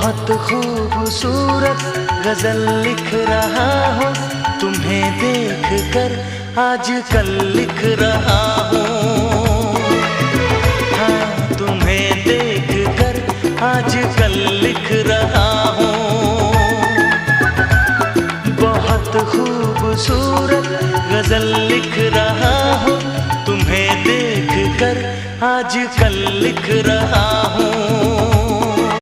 बहुत खूबसूरत गजल लिख रहा हूँ, तुम्हें देख कर आजकल लिख रहा हूँ। हाँ, तुम्हें देख कर आजकल लिख रहा हूँ। बहुत खूबसूरत गजल लिख रहा हूँ, तुम्हें देख कर आजकल लिख रहा हूँ।